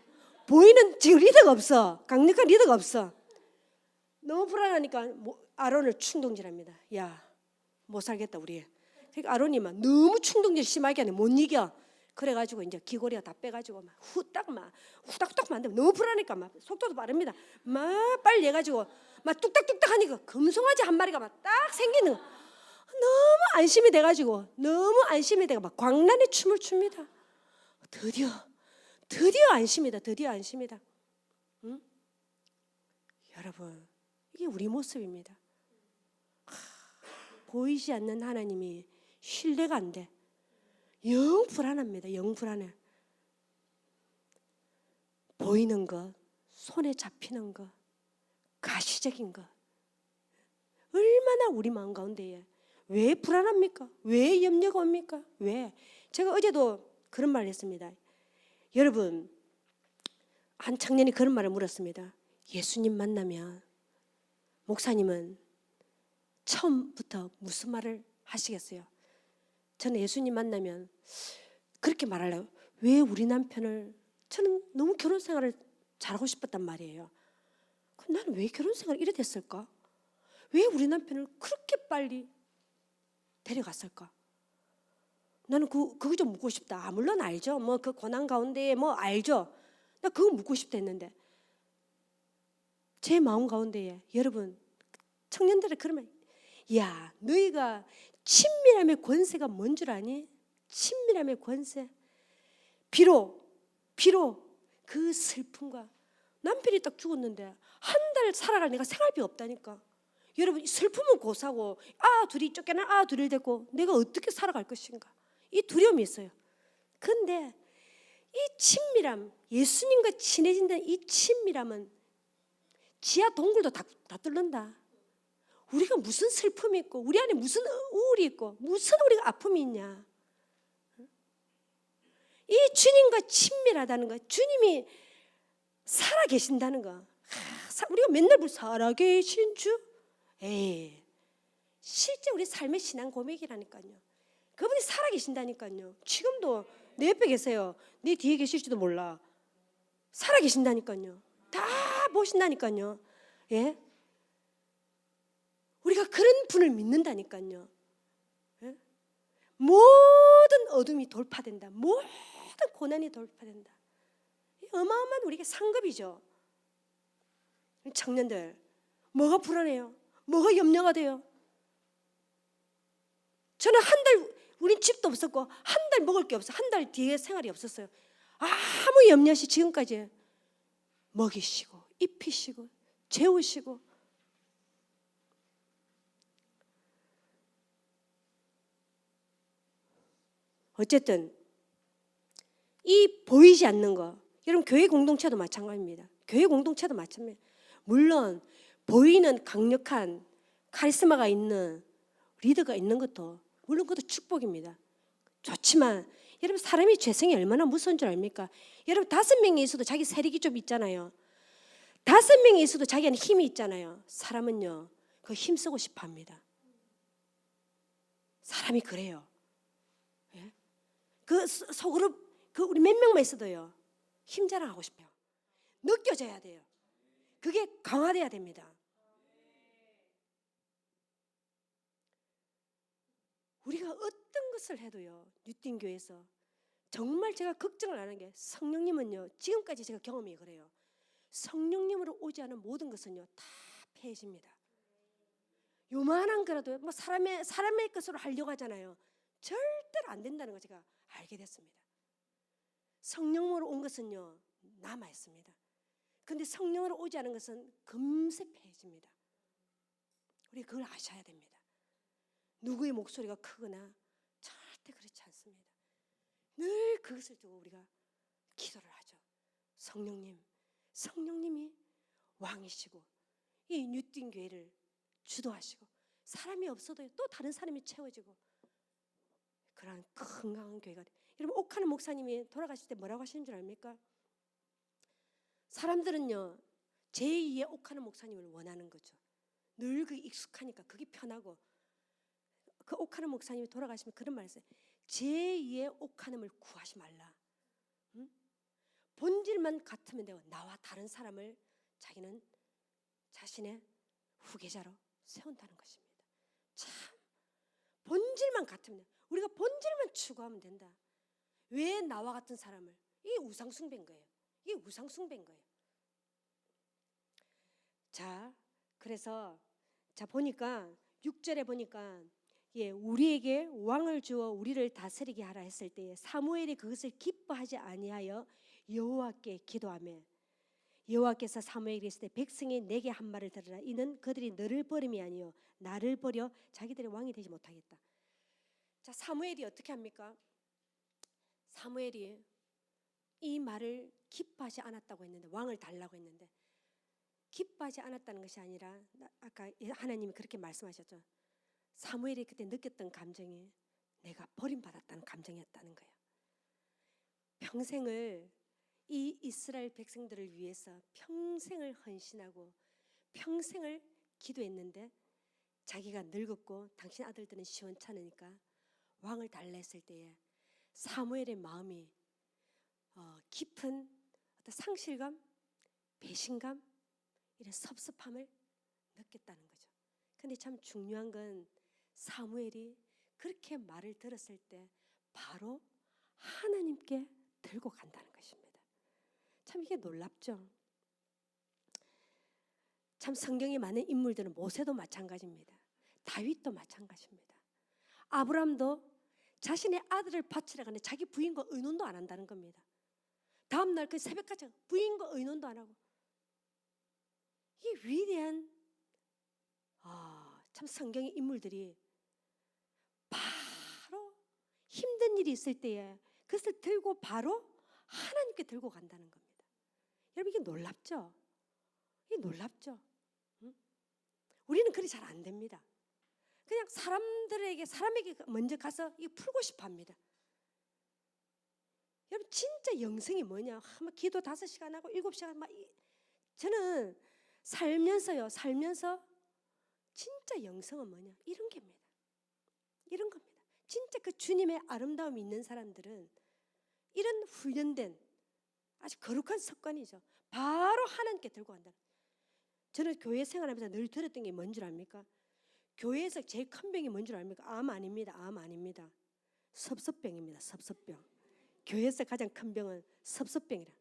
보이는 지금 리더가 없어. 강력한 리더가 없어. 너무 불안하니까 아론을 충동질합니다. 야, 못 살겠다 우리. 그러니까 아론이 막 너무 충동질 심하게 하네. 못 이겨. 그래가지고 이제 귀고리가 다 빼가지고 막 후딱후딱 만들면 너무 불안하니까 막 속도도 빠릅니다. 막 빨리 해가지고 막 뚝딱뚝딱 하니까 금송아지 한 마리가 막 딱 생기는 거. 너무 안심이 돼가지고 막 광란의 춤을 춥니다. 드디어 안심이다. 드디어 안심이다. 응? 여러분, 이게 우리 모습입니다. 보이지 않는 하나님이 신뢰가 안 돼. 영 불안합니다. 영 불안해. 보이는 것, 손에 잡히는 것, 가시적인 것, 얼마나 우리 마음 가운데에 왜 불안합니까? 왜 염려가 옵니까? 왜? 제가 어제도 그런 말을 했습니다. 여러분, 한 청년이 그런 말을 물었습니다. 예수님 만나면 목사님은 처음부터 무슨 말을 하시겠어요? 저는 예수님 만나면 그렇게 말하려고, 왜 우리 남편을, 저는 너무 결혼 생활을 잘하고 싶었단 말이에요. 그럼 나는 왜 결혼 생활을 이래 됐을까? 왜 우리 남편을 그렇게 빨리 데려갔을까? 나는 그거 좀 묻고 싶다. 물론 알죠. 뭐 그 고난 가운데 뭐 알죠. 나 그거 묻고 싶다 했는데, 제 마음 가운데에 여러분 청년들은 그러면, 야, 너희가 친밀함의 권세가 뭔 줄 아니? 친밀함의 권세. 비록 그 슬픔과, 남편이 딱 죽었는데 한 달 살아갈 내가 생활비 없다니까. 여러분, 슬픔은 고사고 둘이 쫓겨난 둘을 데리고 내가 어떻게 살아갈 것인가, 이 두려움이 있어요. 근데 이 친밀함, 예수님과 친해진다는 이 친밀함은 지하 동굴도 다 뚫는다. 우리가 무슨 슬픔이 있고 우리 안에 무슨 우울이 있고 무슨 우리가 아픔이 있냐. 이 주님과 친밀하다는 거, 주님이 살아계신다는 거. 우리가 맨날 살아계신 주? 에이, 실제 우리 삶의 신앙 고백이라니까요. 그분이 살아계신다니까요. 지금도 내 옆에 계세요. 내 뒤에 계실지도 몰라. 살아계신다니까요. 다 보신다니까요. 예? 우리가 그런 분을 믿는다니까요. 예? 모든 어둠이 돌파된다. 모든 고난이 돌파된다. 어마어마한 우리에게 상급이죠. 청년들, 뭐가 불안해요? 뭐가 염려가 돼요? 저는 한 달, 우린 집도 없었고 한 달 먹을 게 없어. 한 달 뒤에 생활이 없었어요. 아무 염려 없이 지금까지 먹이시고 입히시고 재우시고. 어쨌든 이 보이지 않는 거, 여러분 교회 공동체도 마찬가지입니다. 교회 공동체도 마찬가지입니다. 물론 보이는 강력한 카리스마가 있는 리더가 있는 것도 물론 그것도 축복입니다. 좋지만 여러분 사람이 죄성이 얼마나 무서운 줄 압니까? 여러분 5명이 있어도 자기 세력이 좀 있잖아요. 5명이 있어도 자기는 힘이 있잖아요. 사람은요 그 힘쓰고 싶어합니다. 사람이 그래요. 예? 그 속으로 그 우리 몇 명만 있어도요 힘 자랑하고 싶어요. 느껴져야 돼요. 그게 강화돼야 됩니다. 우리가 어떤 것을 해도요 뉴띵교회에서 정말 제가 걱정을 안 하는 게 성령님은요 지금까지 제가 경험이 그래요. 성령님으로 오지 않은 모든 것은요 다 패해집니다. 요만한 거라도 뭐 사람의 것으로 하려고 하잖아요. 절대로 안 된다는 거 제가 알게 됐습니다. 성령으로 온 것은요 남아 있습니다. 그런데 성령으로 오지 않은 것은 금세 패해집니다. 우리 그걸 아셔야 됩니다. 누구의 목소리가 크거나 절대 그렇지 않습니다. 늘 그것을 두고 우리가 기도를 하죠. 성령님이 왕이시고 이 뉴띵 교회를 주도하시고 사람이 없어도 또 다른 사람이 채워지고 그런 건강한 교회가 돼. 여러분 옥하는 목사님이 돌아가실 때 뭐라고 하시는 줄 압니까? 사람들은요 제2의 옥하는 목사님을 원하는 거죠. 늘 그게 익숙하니까 그게 편하고 그 옥하는 목사님이 돌아가시면 그런 말을 했어요. 제2의 옥하는을 구하지 말라. 응? 본질만 같으면 되고 나와 다른 사람을 자기는 자신의 후계자로 세운다는 것입니다. 참 본질만 같으면 돼. 우리가 본질만 추구하면 된다. 왜 나와 같은 사람을? 이게 우상숭배인 거예요. 이게 우상숭배인 거예요. 자, 그래서 자 보니까 6절에 보니까 우리에게 왕을 주어 우리를 다스리게 하라 했을 때에 사무엘이 그것을 기뻐하지 아니하여 여호와께 기도하며 여호와께서 사무엘에게 이르시되 백성이 내게 한 말을 들으라. 이는 그들이 너를 버림이 아니요 나를 버려 자기들의 왕이 되지 못하겠다. 자, 사무엘이 어떻게 합니까? 사무엘이 이 말을 기뻐하지 않았다고 했는데 왕을 달라고 했는데 기뻐하지 않았다는 것이 아니라 아까 하나님이 그렇게 말씀하셨죠. 사무엘이 그때 느꼈던 감정이 내가 버림받았다는 감정이었다는 거예요. 평생을 이 이스라엘 백성들을 위해서 평생을 헌신하고 평생을 기도했는데 자기가 늙었고 당신 아들들은 시원찮으니까 왕을 달라 했을 때에 사무엘의 마음이 깊은 어떤 상실감, 배신감, 이런 섭섭함을 느꼈다는 거죠. 근데 참 중요한 건 사무엘이 그렇게 말을 들었을 때 바로 하나님께 들고 간다는 것입니다. 참 이게 놀랍죠. 참 성경에 많은 인물들은 모세도 마찬가지입니다. 다윗도 마찬가지입니다. 아브라함도 자신의 아들을 바치러 가는데 자기 부인과 의논도 안 한다는 겁니다. 다음날 그 새벽까지 부인과 의논도 안 하고 이 위대한 참 성경의 인물들이 바로 힘든 일이 있을 때에 그것을 들고 바로 하나님께 들고 간다는 겁니다. 여러분 이게 놀랍죠? 이게 놀랍죠? 응? 우리는 그리 잘 안 됩니다. 그냥 사람에게 먼저 가서 이거 풀고 싶어 합니다. 여러분 진짜 영성이 뭐냐? 막 기도 5시간 하고 7시간 막 저는 살면서 진짜 영성은 뭐냐? 이런 겁니다. 이런 겁니다. 진짜 그 주님의 아름다움이 있는 사람들은 이런 훈련된 아주 거룩한 습관이죠. 바로 하나님께 들고 간다. 저는 교회 생활하면서 늘 들었던 게 뭔 줄 압니까? 교회에서 제일 큰 병이 뭔 줄 압니까? 암 아닙니다. 암 아닙니다. 섭섭병입니다. 섭섭병. 교회에서 가장 큰 병은 섭섭병이라.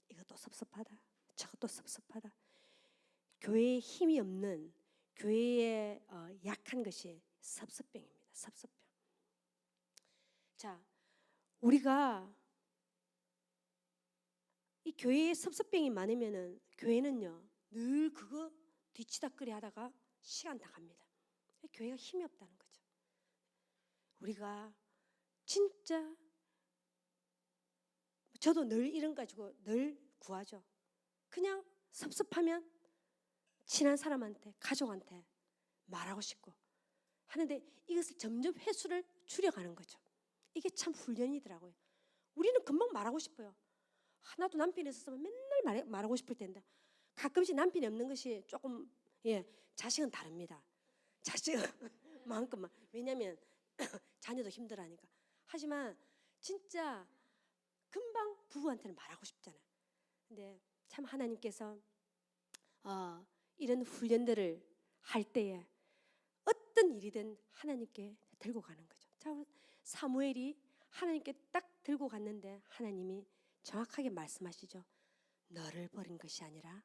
이것도 섭섭하다. 저것도 섭섭하다. 교회에 힘이 없는 교회에 약한 것이 섭섭병입니다. 섭섭병. 자, 우리가 이 교회에 섭섭병이 많으면은 교회는요 늘 그거 뒤치다꺼리 하다가 시간 다 갑니다. 교회가 힘이 없다는 거죠. 우리가 진짜 저도 늘 이런 가지고 늘 구하죠. 그냥 섭섭하면 친한 사람한테, 가족한테 말하고 싶고 하는데 이것을 점점 횟수를 줄여가는 거죠. 이게 참 훈련이더라고요. 우리는 금방 말하고 싶어요. 하나도 남편이 있었으면 맨날 말하고 싶을 텐데 가끔씩 남편이 없는 것이 조금 자식은 다릅니다. 자식은 마음껏만 왜냐하면 자녀도 힘들어하니까. 하지만 진짜 금방 부부한테는 말하고 싶잖아요. 근데 참 하나님께서 이런 훈련들을 할 때에 어떤 일이든 하나님께 들고 가는 거죠. 자, 사무엘이 하나님께 딱 들고 갔는데 하나님이 정확하게 말씀하시죠. 너를 버린 것이 아니라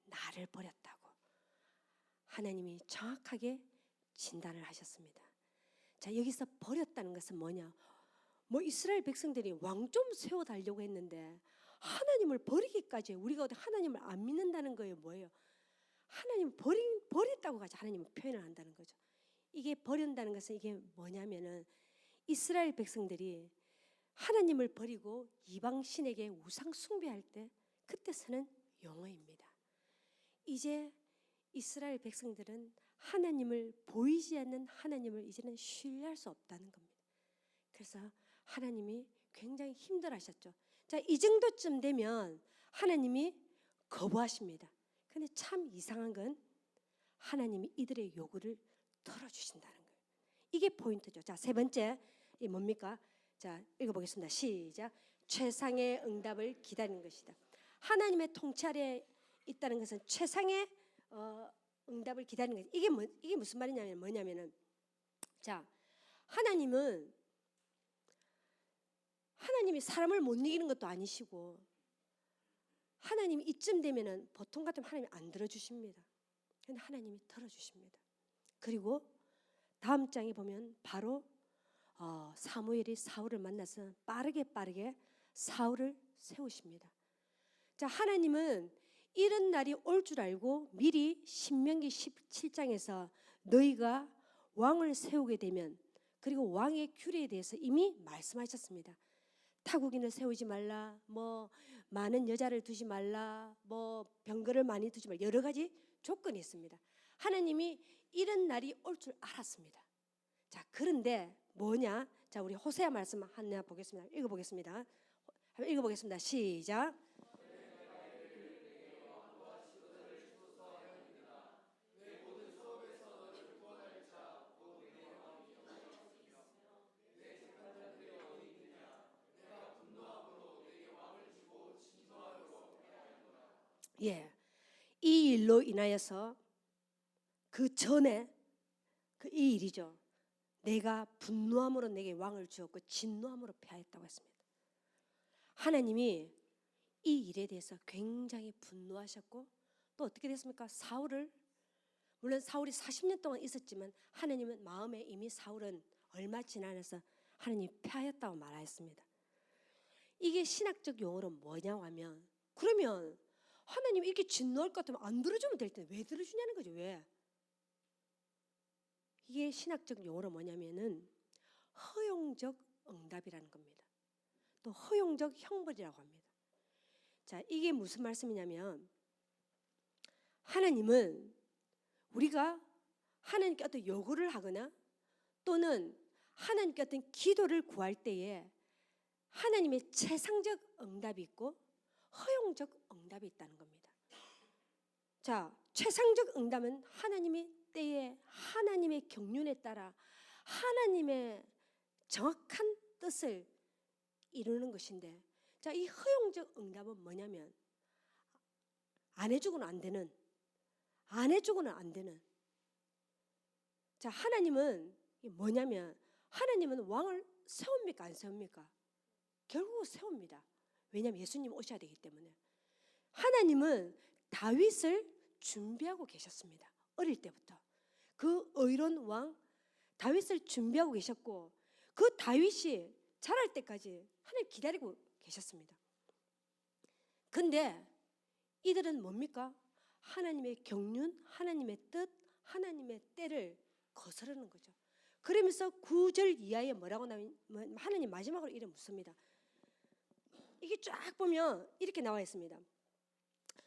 나를 버렸다고. 하나님이 정확하게 진단을 하셨습니다. 자, 여기서 버렸다는 것은 뭐냐? 뭐 이스라엘 백성들이 왕 좀 세워달라고 했는데 하나님을 버리기까지 우리가 어디 하나님을 안 믿는다는 거예요. 뭐예요? 하나님 버렸다고 가지 하나님은 표현을 한다는 거죠. 이게 버린다는 것은 이게 뭐냐면은 이스라엘 백성들이 하나님을 버리고 이방 신에게 우상 숭배할 때 그때 쓰는 용어입니다. 이제 이스라엘 백성들은 하나님을 보이지 않는 하나님을 이제는 신뢰할 수 없다는 겁니다. 그래서 하나님이 굉장히 힘들어하셨죠. 자, 이 정도쯤 되면 하나님이 거부하십니다. 근데 참 이상한 건 하나님이 이들의 요구를 들어주신다는 거예요. 이게 포인트죠. 자, 세 번째 이 뭡니까? 자, 읽어보겠습니다. 시작. 최상의 응답을 기다리는 것이다. 하나님의 통치 아래 있다는 것은 최상의 응답을 기다리는 거죠. 이게 무슨 말이냐면 뭐냐면은 자, 하나님이 사람을 못 이기는 것도 아니시고 하나님이 이쯤 되면은 보통 같으면 하나님이 안 들어주십니다. 근데 하나님이 들어주십니다. 그리고 다음 장에 보면 바로 사무엘이 사울을 만나서 빠르게 사울을 세우십니다. 자, 하나님은 이런 날이 올 줄 알고 미리 신명기 17장에서 너희가 왕을 세우게 되면 그리고 왕의 규례에 대해서 이미 말씀하셨습니다. 타국인을 세우지 말라, 뭐 많은 여자를 두지 말라, 뭐 병거를 많이 두지 말라, 여러 가지 조건이 있습니다. 하나님이 이런 날이 올 줄 알았습니다. 자, 그런데 뭐냐? 자, 우리 호세아 말씀 하나 보겠습니다. 읽어보겠습니다. 읽어보겠습니다. 시작. 예, 이 일로 인하여서 그 전에 이 일이죠. 내가 분노함으로 내게 왕을 주었고 진노함으로 패하였다고 했습니다. 하나님이 이 일에 대해서 굉장히 분노하셨고 또 어떻게 됐습니까? 물론 사울이 40년 동안 있었지만 하나님은 마음에 이미 사울은 얼마 지나서 하나님이 패하였다고 말하였습니다. 이게 신학적 용어로 뭐냐고 하면 그러면 하나님이 이렇게 진노할 것 같으면 안 들어주면 될 텐데 왜 들어주냐는 거죠. 왜? 이게 신학적 용어로 뭐냐면은 허용적 응답이라는 겁니다. 또 허용적 형벌이라고 합니다. 자, 이게 무슨 말씀이냐면 하나님은 우리가 하나님께 어떤 요구를 하거나 또는 하나님께 어떤 기도를 구할 때에 하나님의 최상적 응답이 있고 허용적 응답이 있다는 겁니다. 자, 최상적 응답은 하나님의 때에 하나님의 경륜에 따라 하나님의 정확한 뜻을 이루는 것인데 자, 이 허용적 응답은 뭐냐면 안 해주고는 안 되는 자, 하나님은 뭐냐면 하나님은 왕을 세웁니까 안 세웁니까? 결국 세웁니다. 왜냐하면 예수님 오셔야 되기 때문에. 하나님은 다윗을 준비하고 계셨습니다. 어릴 때부터 그 의로운 왕 다윗을 준비하고 계셨고 그 다윗이 자랄 때까지 하나님 기다리고 계셨습니다. 근데 이들은 뭡니까? 하나님의 경륜, 하나님의 뜻, 하나님의 때를 거스르는 거죠. 그러면서 9절 이하에 뭐라고 나오면 하나님 마지막으로 이래 묻습니다. 이게 쫙 보면 이렇게 나와 있습니다.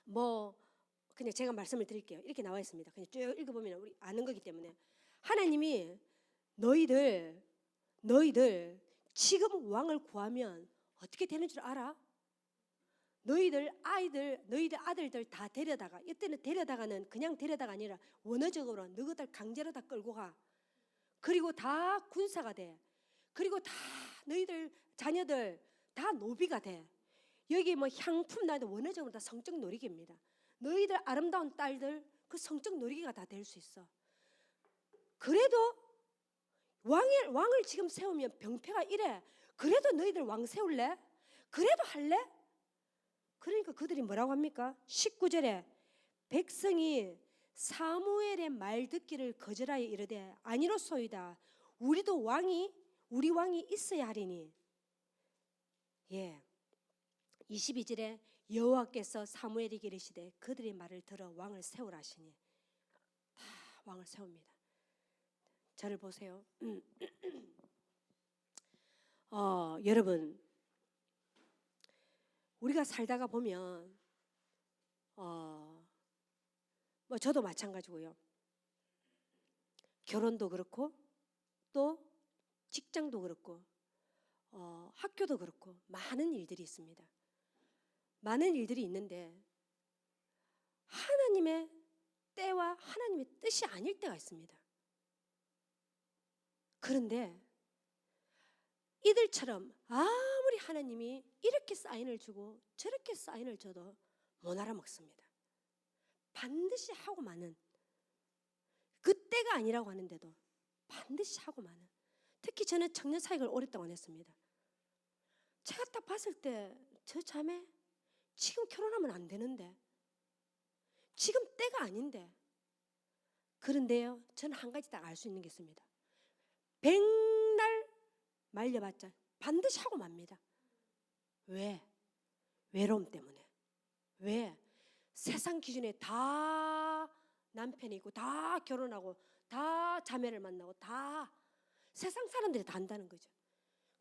뭐 그냥 제가 말씀을 드릴게요. 이렇게 나와 있습니다. 그냥 쭉 읽어보면 우리 아는 거기 때문에 하나님이 너희들 지금 왕을 구하면 어떻게 되는 줄 알아? 너희들 아들들 다 데려다가, 이때는 데려다가는 그냥 데려다가 아니라 원어적으로 너희들 강제로 다 끌고 가. 그리고 다 군사가 돼. 그리고 다 너희들 자녀들 다 노비가 돼. 여기 뭐 향품 나도 원어적으로 다 성적 놀이기입니다. 너희들 아름다운 딸들 그 성적 놀이기가 다 될 수 있어. 그래도 왕을 지금 세우면 병폐가 이래. 그래도 너희들 왕 세울래? 그래도 할래? 그러니까 그들이 뭐라고 합니까? 19절에 백성이 사무엘의 말 듣기를 거절하여 이르되 아니로소이다. 우리 왕이 있어야 하리니. 예. 22절에 여호와께서 사무엘에게 이르시되 그들의 말을 들어 왕을 세우라 하시니 다 왕을 세웁니다. 저를 보세요. 여러분, 우리가 살다가 보면 뭐 저도 마찬가지고요. 결혼도 그렇고 또 직장도 그렇고 학교도 그렇고 많은 일들이 있습니다. 많은 일들이 있는데 하나님의 때와 하나님의 뜻이 아닐 때가 있습니다. 그런데 이들처럼 아무리 하나님이 이렇게 사인을 주고 저렇게 사인을 줘도 못 알아먹습니다. 반드시 하고 마는, 그때가 아니라고 하는데도 반드시 하고 마는. 특히 저는 청년 사역을 오랫동안 했습니다. 제가 딱 봤을 때 저 자매 지금 결혼하면 안 되는데, 지금 때가 아닌데. 그런데요, 저는 한 가지 딱 알 수 있는 게 있습니다. 백날 말려봤자 반드시 하고 맙니다. 왜? 외로움 때문에. 왜? 세상 기준에 다 남편이 있고 다 결혼하고 다 자매를 만나고 다 세상 사람들이 다 한다는 거죠.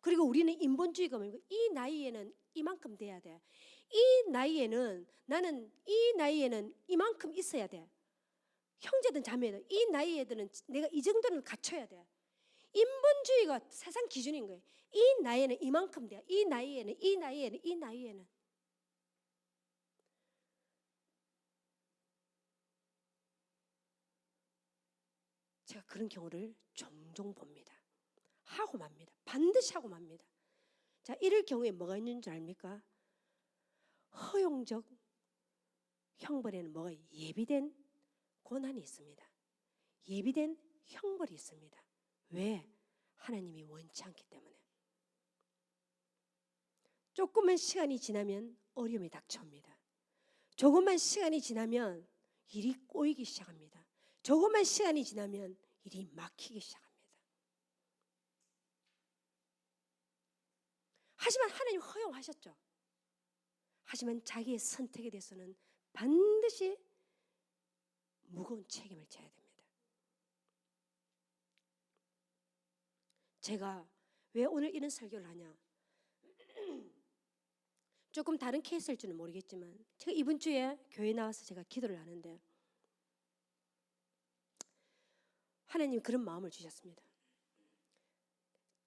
그리고 우리는 인본주의가 뭐고 이 나이에는 이만큼 돼야 돼. 이 나이에는 나는 이 나이에는 이만큼 있어야 돼. 형제든 자매든 이 나이 애들은 내가 이 정도는 갖춰야 돼. 인본주의가 세상 기준인 거예요. 이 나이에는 이만큼 돼. 이 나이에는. 제가 그런 경우를 종종 봅니다. 하고 맙니다. 반드시 하고 맙니다. 자, 이럴 경우에 뭐가 있는 줄 압니까? 허용적 형벌에는 뭐가 예비된 고난이 있습니다. 예비된 형벌이 있습니다. 왜? 하나님이 원치 않기 때문에. 조금만 시간이 지나면 어려움이 닥쳐옵니다. 조금만 시간이 지나면 일이 꼬이기 시작합니다. 조금만 시간이 지나면 일이 막히기 시작합니다. 하지만 하나님 허용하셨죠. 하지만 자기의 선택에 대해서는 반드시 무거운 책임을 져야 됩니다. 제가 왜 오늘 이런 설교를 하냐? 조금 다른 케이스일 줄은 모르겠지만 제가 이번 주에 교회 나와서 제가 기도를 하는데 하나님 그런 마음을 주셨습니다.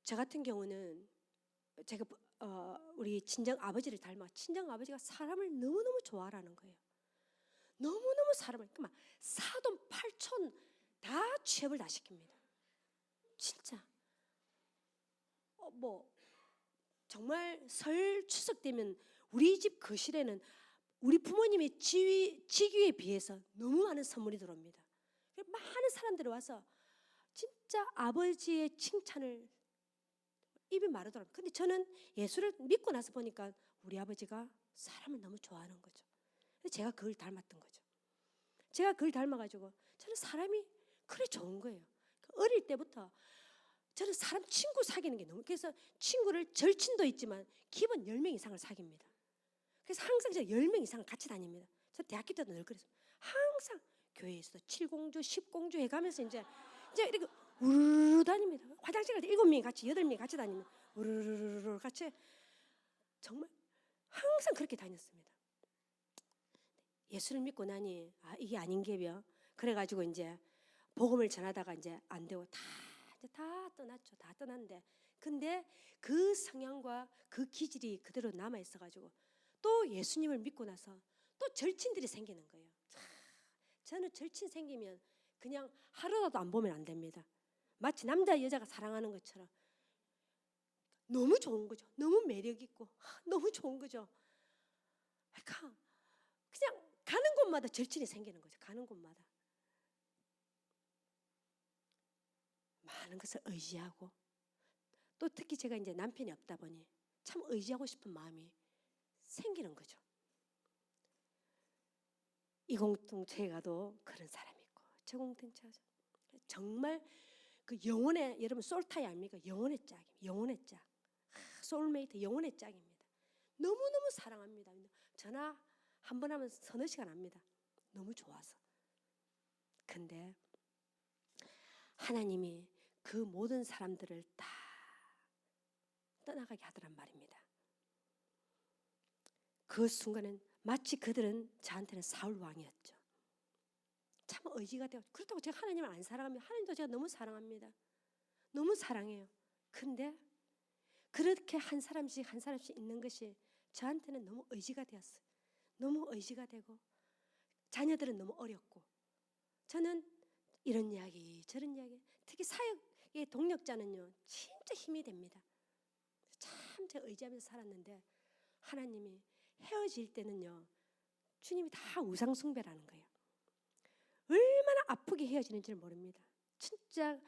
저 같은 경우는 제가 우리 친정 아버지를 닮아 친정 아버지가 사람을 너무너무 좋아하라는 거예요. 너무너무 사람을 그만 사돈 팔촌 다 취업을 다 시킵니다. 진짜 뭐 정말 설 추석 되면 우리 집 거실에는 우리 부모님의 직위에 비해서 너무 많은 선물이 들어옵니다. 많은 사람들이 와서 진짜 아버지의 칭찬을 입이 마르더라고요. 근데 저는 예수를 믿고 나서 보니까 우리 아버지가 사람을 너무 좋아하는 거죠. 제가 그걸 닮았던 거죠. 제가 그걸 닮아가지고 저는 사람이 그래 좋은 거예요. 어릴 때부터 저는 사람 친구 사귀는 게 너무, 그래서 친구를 절친도 있지만 기본 10명 이상을 사깁니다. 그래서 항상 제가 10명 이상을 같이 다닙니다. 저 대학교 때도 늘 그랬어요. 항상 교회에서도 7공주, 10공주 해가면서 이제 이렇게 우르르 다닙니다. 화장실 갈 때 7명이 같이 8명이 같이 다니면 우르르르 같이 정말 항상 그렇게 다녔습니다. 예수를 믿고 나니 이게 아닌 게요. 그래가지고 이제 복음을 전하다가 이제 안 되고 이제 다 떠났죠. 다 떠났는데 근데 그 성향과 그 기질이 그대로 남아 있어가지고 또 예수님을 믿고 나서 또 절친들이 생기는 거예요. 저는 절친 생기면 그냥 하루라도 안 보면 안 됩니다. 마치 남자 여자가 사랑하는 것처럼 너무 좋은 거죠. 너무 매력 있고 너무 좋은 거죠. 그러니까 그냥 가는 곳마다 절친이 생기는 거죠. 가는 곳마다 많은 것을 의지하고 또 특히 제가 이제 남편이 없다 보니 참 의지하고 싶은 마음이 생기는 거죠. 이 공동체에 가도 그런 사람이 있고 저 공동체가 정말 그 영혼의 여러분 솔타이 아닙니까? 영혼의 짝입니다. 영혼의 짝. 소울메이트 영혼의 짝입니다. 너무너무 사랑합니다. 전화 한 번 하면 서너 시간 합니다. 너무 좋아서. 근데 하나님이 그 모든 사람들을 다 떠나가게 하더란 말입니다. 그 순간은 마치 그들은 저한테는 사울 왕이었죠. 참 의지가 되고 그렇다고 제가 하나님을 안 사랑합니다. 하나님도 제가 너무 사랑합니다. 너무 사랑해요. 근데 그렇게 한 사람씩 한 사람씩 있는 것이 저한테는 너무 의지가 되었어요. 너무 의지가 되고 자녀들은 너무 어렵고 저는 이런 이야기 저런 이야기 특히 사역의 동력자는요 진짜 힘이 됩니다. 참 제가 의지하면서 살았는데 하나님이 헤어질 때는요 주님이 다 우상숭배라는 거예요. 얼마나 아프게 헤어지는지를 모릅니다. 진짜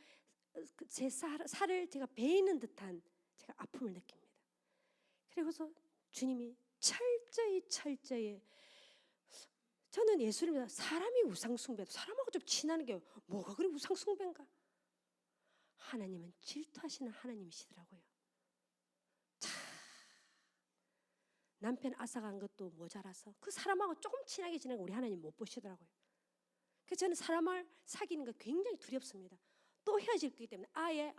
제 살을 제가 베이는 듯한 제가 아픔을 느낍니다. 그리고서 주님이 철저히 저는 예수를 믿어 사람이 우상숭배도 사람하고 좀 친하는 게 뭐가 그리 우상숭배인가? 하나님은 질투하시는 하나님이시더라고요. 남편 앗아간 것도 모자라서 그 사람하고 조금 친하게 지내는 거 우리 하나님 못 보시더라고요. 그래서 저는 사람을 사귀는 거 굉장히 두렵습니다. 또 헤어질 거기 때문에 아예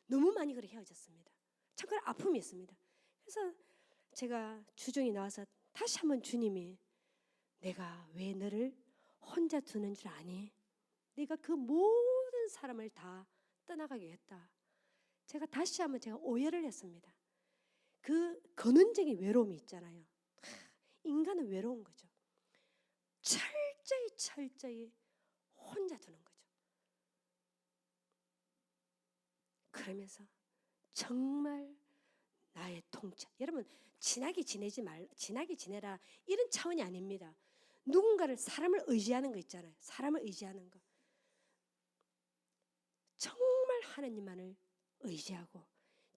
너무 많이 그래 헤어졌습니다. 참 그런 아픔이 있습니다. 그래서 제가 주중에 나와서 다시 한번 주님이 내가 왜 너를 혼자 두는 줄 아니? 네가 그 모든 사람을 다 떠나가게 했다. 제가 다시 한번 제가 오해를 했습니다. 그 근원적인 외로움이 있잖아요. 인간은 외로운 거죠. 철저히 혼자 두는 거죠. 그러면서 정말 나의 통치. 여러분 친하게 지내라 이런 차원이 아닙니다. 누군가를 사람을 의지하는 거 있잖아요. 사람을 의지하는 거. 정말 하나님만을 의지하고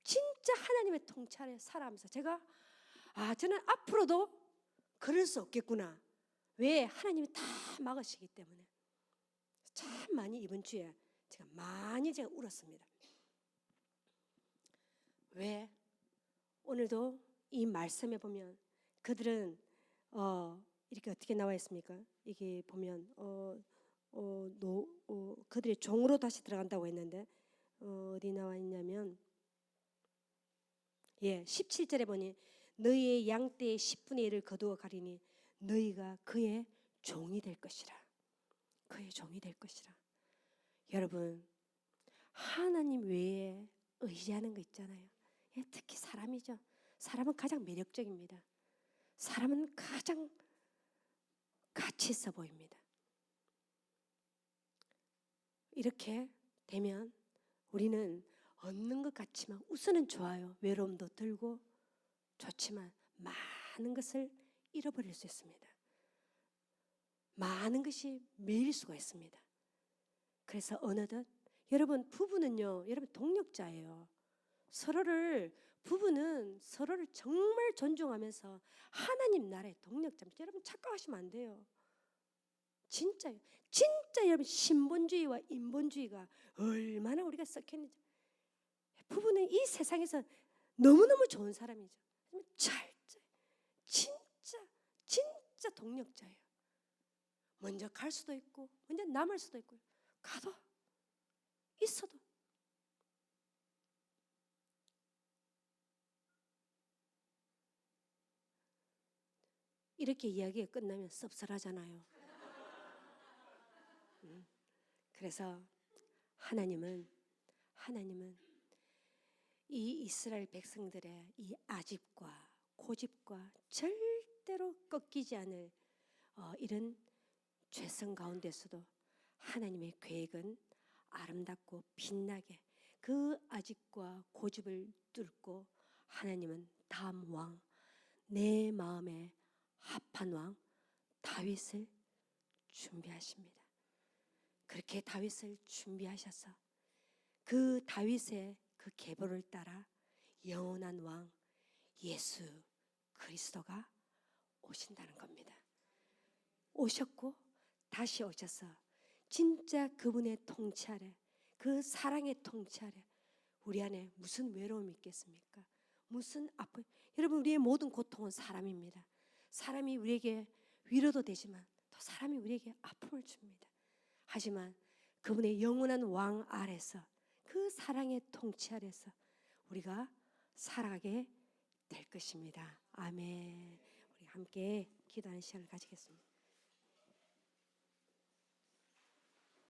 진짜 하나님의 통치 아래 살아가면서 제가 저는 앞으로도 그럴 수 없겠구나. 왜? 하나님이 다 막으시기 때문에. 참 많이 이번 주에 제가 울었습니다. 왜? 오늘도 이 말씀에 보면 그들은 이렇게 어떻게 나와 있습니까? 이게 보면 그들이 종으로 다시 들어간다고 했는데 어디 나와 있냐면 17절에 보니 너희의 양떼의 10분의 1을 거두어 가리니 너희가 그의 종이 될 것이라. 그의 종이 될 것이라. 여러분 하나님 외에 의지하는 거 있잖아요. 특히 사람이죠. 사람은 가장 매력적입니다. 사람은 가장 가치 있어 보입니다. 이렇게 되면 우리는 얻는 것 같지만 우선은 좋아요. 외로움도 들고 좋지만 많은 것을 잃어버릴 수 있습니다. 많은 것이 매일 수가 있습니다. 그래서 어느덧 여러분 부부는요. 여러분 동력자예요. 부부는 서로를 정말 존중하면서 하나님 나라의 동력자입니다. 여러분 착각하시면 안 돼요. 진짜요. 진짜 여러분 신본주의와 인본주의가 얼마나 우리가 섞였는지. 부부는 이 세상에서 너무너무 좋은 사람이죠. 진짜 동력자예요. 먼저 갈 수도 있고 먼저 남을 수도 있고 가도 있어도 이렇게 이야기가 끝나면 씁쓸하잖아요. 그래서 하나님은 이 이스라엘 백성들의 이 아집과 고집과 절대로 꺾이지 않을 이런 죄성 가운데서도 하나님의 계획은 아름답고 빛나게 그 아집과 고집을 뚫고 하나님은 다음 왕, 내 마음에 합한 왕 다윗을 준비하십니다. 그렇게 다윗을 준비하셔서 그 다윗의 그 계보를 따라 영원한 왕 예수 그리스도가 오신다는 겁니다. 오셨고 다시 오셔서 진짜 그분의 통치 아래, 그 사랑의 통치 아래 우리 안에 무슨 외로움이 있겠습니까? 무슨 아픔? 여러분, 우리의 모든 고통은 사람입니다. 사람이 우리에게 위로도 되지만 또 사람이 우리에게 아픔을 줍니다. 하지만 그분의 영원한 왕 아래서 그 사랑의 통치 아래서 우리가 살아가게 될 것입니다. 아멘. 우리 함께 기도하는 시간을 가지겠습니다.